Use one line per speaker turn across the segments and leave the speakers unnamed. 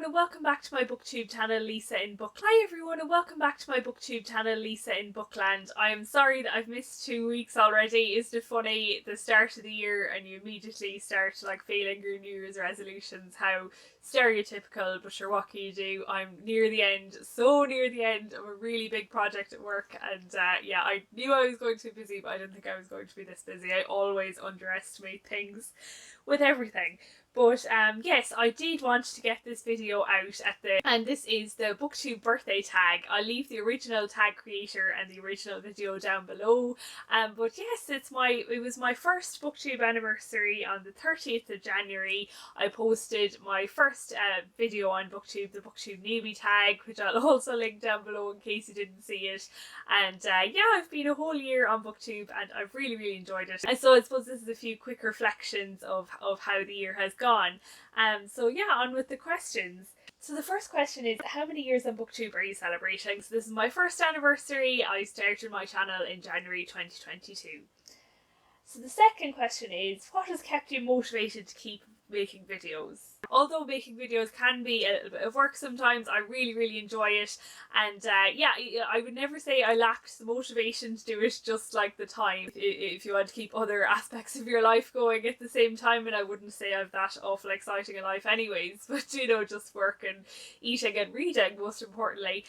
everyone and welcome back to my booktube channel, Lisa in Book. Hi everyone and welcome back to my booktube channel, Lisa in Bookland. I am sorry that I've missed 2 weeks already. Isn't it funny, the start of the year and you immediately start like failing your New Year's resolutions? How stereotypical, but sure, what can you do? I'm near the end, so near the end of a really big project at work, and yeah, I knew I was going to be busy, but I didn't think I was going to be this busy. I always underestimate things with everything. But yes, I did want to get this video out and this is the Booktube birthday tag. I'll leave the original tag creator and the original video down below. But yes, it was my first Booktube anniversary on the 30th of January. I posted my first video on Booktube, the Booktube newbie tag, which I'll also link down below in case you didn't see it. And yeah, I've been a whole year on Booktube and I've really enjoyed it. And so I suppose this is a few quick reflections of how the year has gone. So yeah, on with the questions. So the first question is, how many years on Booktube are you celebrating? So this is my first anniversary. I started my channel in January 2022. So the second question is, what has kept you motivated to keep making videos? Although making videos can be a little bit of work sometimes, I really enjoy it, and yeah, I would never say I lacked the motivation to do it, just like the time if you want to keep other aspects of your life going at the same time, and I wouldn't say I've that awful exciting a life anyways, but you know, just work and eating and reading most importantly.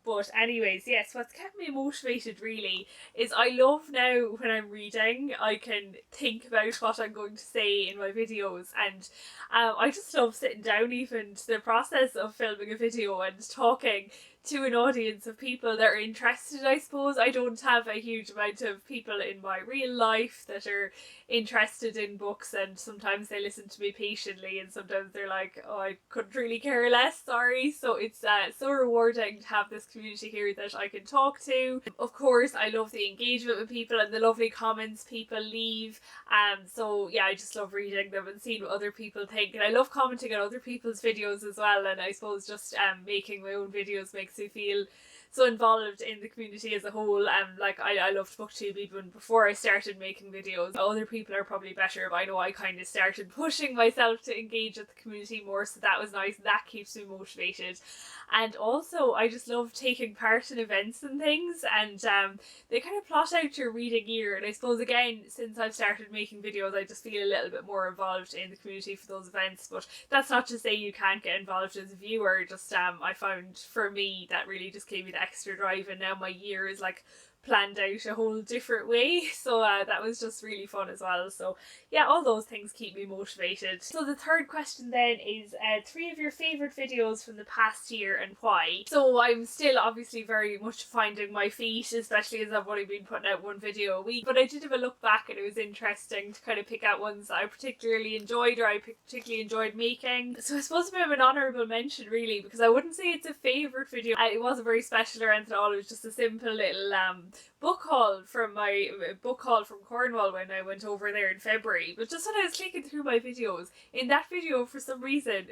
But anyways, yes, what's kept me motivated really is I love now when I'm reading, I can think about what I'm going to say in my videos, and I just love sitting down even to the process of filming a video and talking to an audience of people that are interested. I suppose I don't have a huge amount of people in my real life that are interested in books, and sometimes they listen to me patiently and sometimes they're like, oh, I couldn't really care less, sorry. So it's so rewarding to have this community here that I can talk to. Of course, I love the engagement with people and the lovely comments people leave. So yeah, I just love reading them and seeing what other people think, and I love commenting on other people's videos as well. And I suppose just making my own videos makes me feel so involved in the community as a whole. Like I loved Booktube even before I started making videos. Other people are probably better, but I know I kind of started pushing myself to engage with the community more, so that was nice. That keeps me motivated. And also I just love taking part in events and things, and they kind of plot out your reading year, and I suppose again, since I've started making videos, I just feel a little bit more involved in the community for those events. But that's not to say you can't get involved as a viewer, just I found for me that really just gave me the extra drive, and now my year is like planned out a whole different way, so that was just really fun as well. So yeah, all those things keep me motivated. So the third question then is 3 of your favourite videos from the past year and why. So I'm still obviously very much finding my feet, especially as I've only been putting out 1 video a week, but I did have a look back and it was interesting to kind of pick out ones that I particularly enjoyed or I particularly enjoyed making. So I suppose a bit of an honourable mention really, because I wouldn't say it's a favourite video. It wasn't very special or anything at all. It was just a simple little book haul from Cornwall when I went over there in February. But just when I was clicking through my videos, in that video for some reason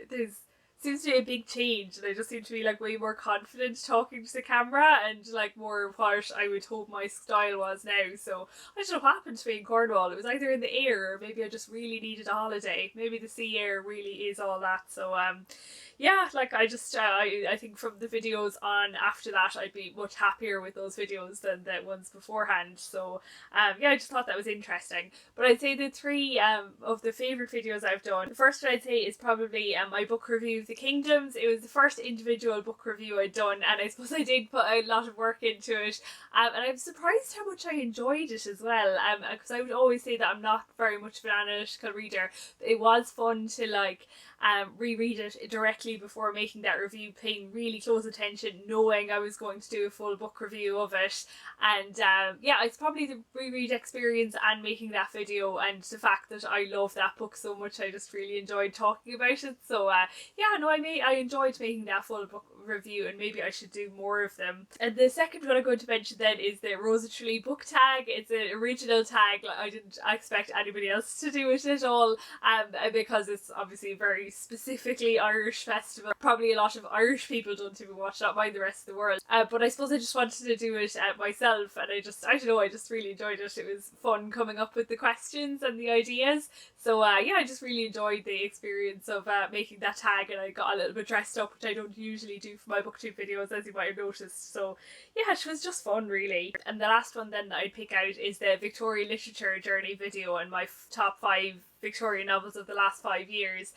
seems to be a big change, and I just seem to be like way more confident talking to the camera and like more what I would hope my style was now. So I don't know what happened to me in Cornwall. It was either in the air or maybe I just really needed a holiday. Maybe the sea air really is all that. So yeah, like I just I think from the videos on after that I'd be much happier with those videos than the ones beforehand. So yeah, I just thought that was interesting. But I'd say the 3 of the favourite videos I've done, the first one I'd say is probably my book review of The Kingdoms. It was the first individual book review I'd done, and I suppose I did put a lot of work into it, and I'm surprised how much I enjoyed it as well, because I would always say that I'm not very much of an analytical reader. It was fun to like reread it directly before making that review, paying really close attention, knowing I was going to do a full book review of it. And yeah, it's probably the reread experience and making that video and the fact that I love that book so much. I just really enjoyed talking about it. So yeah, no, I enjoyed making that full book review, and maybe I should do more of them. And the second one I'm going to mention then is the Rosa Tralee book tag. It's an original tag. Like, I didn't expect anybody else to do it at all, because it's obviously a very specifically Irish festival. Probably a lot of Irish people don't even watch, not mind the rest of the world. But I suppose I just wanted to do it myself, and I don't know, I just really enjoyed it. It was fun coming up with the questions and the ideas. So yeah, I just really enjoyed the experience of making that tag, and I got a little bit dressed up, which I don't usually do for my booktube videos, as you might have noticed. So yeah, it was just fun, really. And the last one then that I'd pick out is the Victorian Literature Journey video and my top 5 Victorian novels of the last 5 years.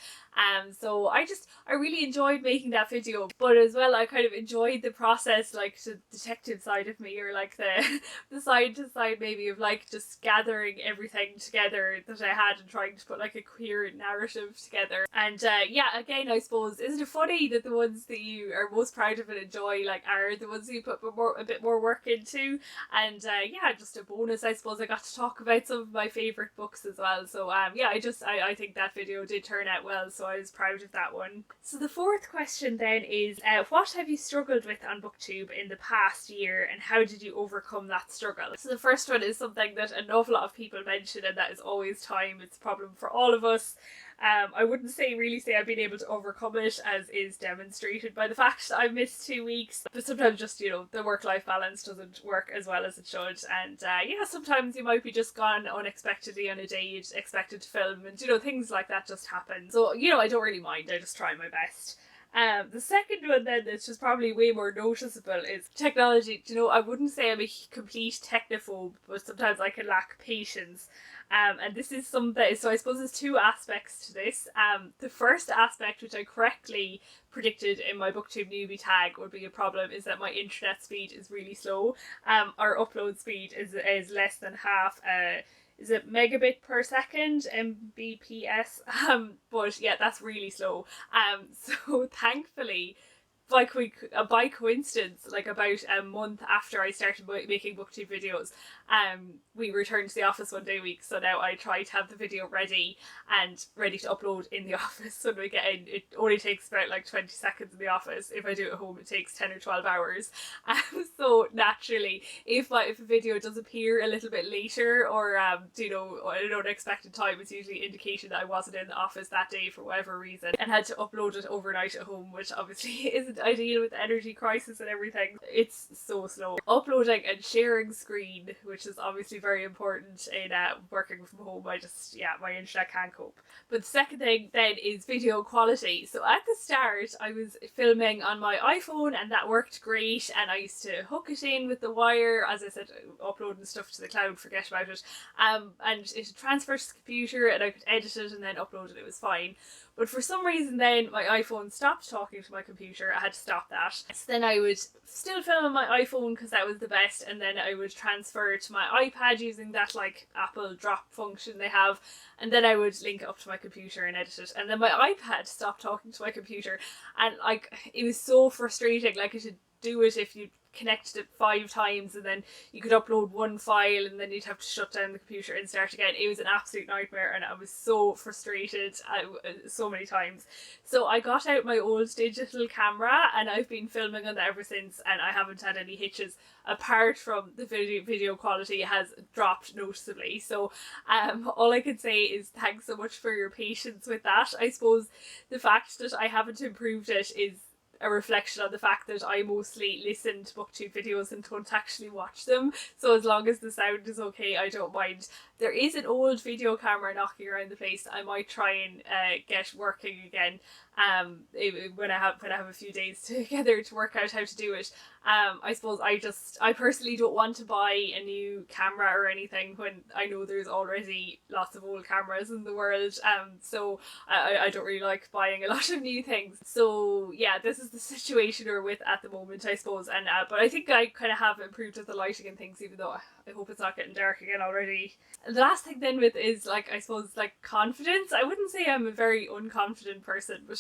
So I really enjoyed making that video, but as well I kind of enjoyed the process, like the detective side of me, or like the side maybe of like just gathering everything together that I had and trying to put like a coherent narrative together. And yeah, again, I suppose, isn't it funny that the ones that you are most proud of and enjoy like are the ones that you put a bit more work into? And yeah, just a bonus, I suppose, I got to talk about some of my favourite books as well. So yeah, I think that video did turn out well, so I was proud of that one. So the fourth question then is, what have you struggled with on BookTube in the past year, and how did you overcome that struggle? So the first one is something that an awful lot of people mention, and that is always time. It's a problem for all of us. I wouldn't really say I've been able to overcome it, as is demonstrated by the fact that I've missed 2 weeks, but sometimes just, you know, the work-life balance doesn't work as well as it should, and yeah, sometimes you might be just gone unexpectedly on a day you'd expected to film, and you know, things like that just happen. So, you know, I don't really mind, I just try my best. The second one then that's just probably way more noticeable is technology. You know, I wouldn't say I'm a complete technophobe, but sometimes I can lack patience. And this is something, so I suppose there's 2 aspects to this. The first aspect, which I correctly predicted in my BookTube newbie tag would be a problem, is that my internet speed is really slow. Our upload speed is less than half, is it megabit per second, Mbps? But yeah, that's really slow. So thankfully, by coincidence, like about a month after I started making BookTube videos, we returned to the office one day a week, so now I try to have the video ready to upload in the office when we get in. It only takes about like 20 seconds in the office. If I do it at home, it takes 10 or 12 hours. So naturally, if a video does appear a little bit later, or you know, at an unexpected time, it's usually an indication that I wasn't in the office that day for whatever reason, and had to upload it overnight at home, which obviously isn't ideal with the energy crisis and everything. It's so slow. Uploading and sharing screen, which is obviously very important in working from home, my internet can't cope. But the second thing then is video quality. So at the start, I was filming on my iPhone, and that worked great, and I used to hook it in with the wire, as I said, uploading stuff to the cloud, forget about it, and it transferred to the computer, and I could edit it and then upload it. It was fine. But for some reason then my iPhone stopped talking to my computer. I had to stop that. So then I would still film on my iPhone because that was the best, and then I would transfer to my iPad using that like Apple drop function they have, and then I would link it up to my computer and edit it. And then my iPad stopped talking to my computer, and like it was so frustrating. Like, I should do it if you connected it 5 times, and then you could upload one file, and then you'd have to shut down the computer and start again. It was an absolute nightmare, and I was so frustrated so many times. So I got out my old digital camera, and I've been filming on that ever since, and I haven't had any hitches, apart from the video quality has dropped noticeably. So all I can say is thanks so much for your patience with that. I suppose the fact that I haven't improved it is a reflection on the fact that I mostly listen to BookTube videos and don't actually watch them. So as long as the sound is okay, I don't mind. There is an old video camera knocking around the place that I might try and get working again when I have a few days together to work out how to do it. I suppose I personally don't want to buy a new camera or anything when I know there's already lots of old cameras in the world. So I don't really like buying a lot of new things. So yeah, this is the situation we're with at the moment, I suppose. And but I think I kind of have improved with the lighting and things, even though I hope it's not getting dark again already. And the last thing then with is like, I suppose, like confidence. I wouldn't say I'm a very unconfident person, but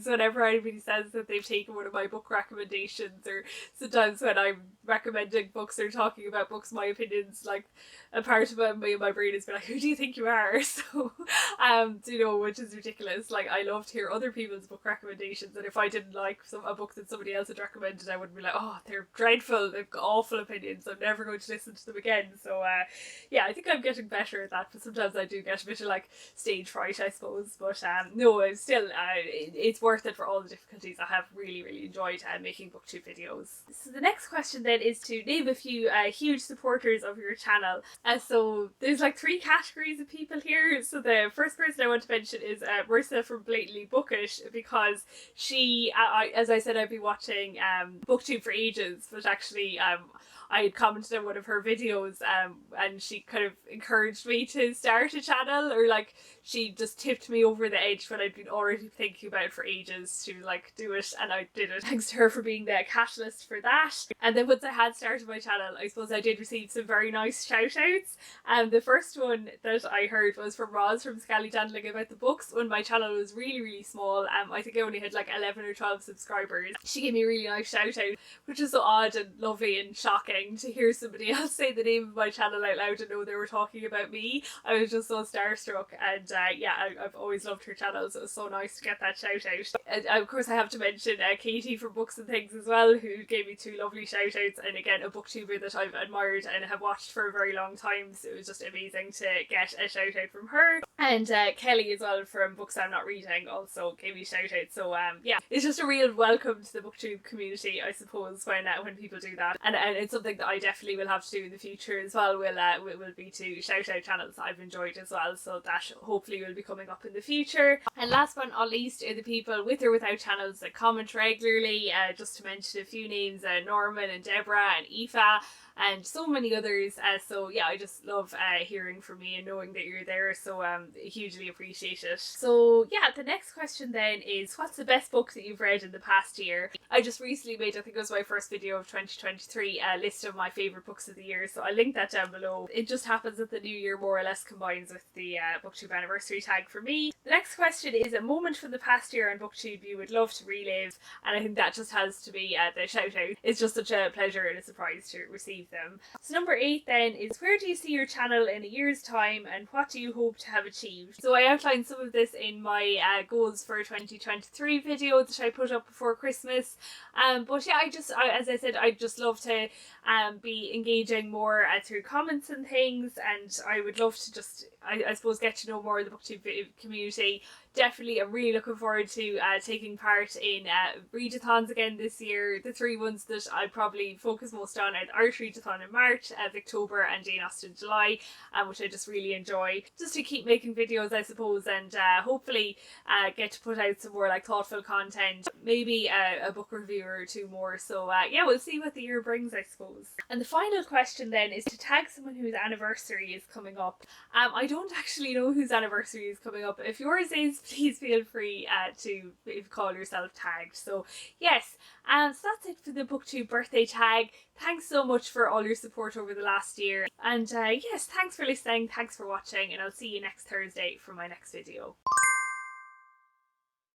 whenever anybody says that they've taken one of my book recommendations, or sometimes when I'm recommending books or talking about books, my opinions, like a part of my brain has been like, who do you think you are? So you know, which is ridiculous. Like, I love to hear other people's book recommendations, and if I didn't like a book that somebody else had recommended, I would be like, oh, they're dreadful, they've got awful opinions, I'm never going to listen to them again. So yeah, I think I'm getting better at that, but sometimes I do get a bit of like stage fright, I suppose. But no, I'm still it's worth it for all the difficulties. I have really enjoyed making booktube videos. So the next question then is to name a few huge supporters of your channel. So there's like 3 categories of people here. So the first person I want to mention is Marissa from Blatantly Bookish, because she, as I said, I've been watching Booktube for ages, but actually I had commented on one of her videos and she kind of encouraged me to start a channel, or like she just tipped me over the edge when I'd been already thinking about it for ages to like do it, and I did it. Thanks to her for being the catalyst for that. And then once I had started my channel, I suppose I did receive some very nice shout outs. The first one that I heard was from Roz from Scally Dandling about the books when my channel was really small. I think I only had like 11 or 12 subscribers. She gave me a really nice shout out, which is so odd and lovely and shocking to hear somebody else say the name of my channel out loud and know they were talking about me. I was just so starstruck, and yeah, I've always loved her channel, so it was so nice to get that shout out. And of course I have to mention Katie from Books and Things as well, who gave me 2 lovely shout outs, and again a booktuber that I've admired and have watched for a very long time, so it was just amazing to get a shout out from her. And Kelly as well from Books I'm Not Reading also gave me a shout out. So yeah, it's just a real welcome to the booktube community, I suppose, when people do that, and it's something that I definitely will have to do in the future as well. Will be to shout out channels that I've enjoyed as well, so that hopefully will be coming up in the future. And last but not least are the people with or without channels that comment regularly. Just to mention a few names, Norman and Deborah and Aoife and so many others. So yeah, I just love hearing from you and knowing that you're there, so hugely appreciate it. So yeah, the next question then is, what's the best book that you've read in the past year? I just recently made, I think it was my first video of 2023, a list of my favourite books of the year, so I'll link that down below. It just happens that the new year more or less combines with the Booktube anniversary tag for me. The next question is a moment from the past year on Booktube you would love to relive, and I think that just has to be the shout out. It's just such a pleasure and a surprise to receive them. So number 8 then is, where do you see your channel in a year's time and what do you hope to have achieved? So I outlined some of this in my goals for 2023 video that I put up before Christmas, but yeah, as I said, I'd just love to be engaging more through comments and things, and I would love to just I suppose get to know more of the Booktube community. Definitely, I'm really looking forward to taking part in readathons again this year. The 3 ones that I'd probably focus most on are the Irish Readathon in March, Victober and Jane Austen July, which I just really enjoy. Just to keep making videos, I suppose, and hopefully get to put out some more like thoughtful content, maybe a book review or 2 more. So yeah, we'll see what the year brings, I suppose. And the final question then is to tag someone whose anniversary is coming up. I don't actually know whose anniversary is coming up. If yours is, please feel free to call yourself tagged. So yes, so that's it for the Booktube birthday tag. Thanks so much for all your support over the last year, and yes, thanks for listening, thanks for watching, and I'll see you next Thursday for my next video.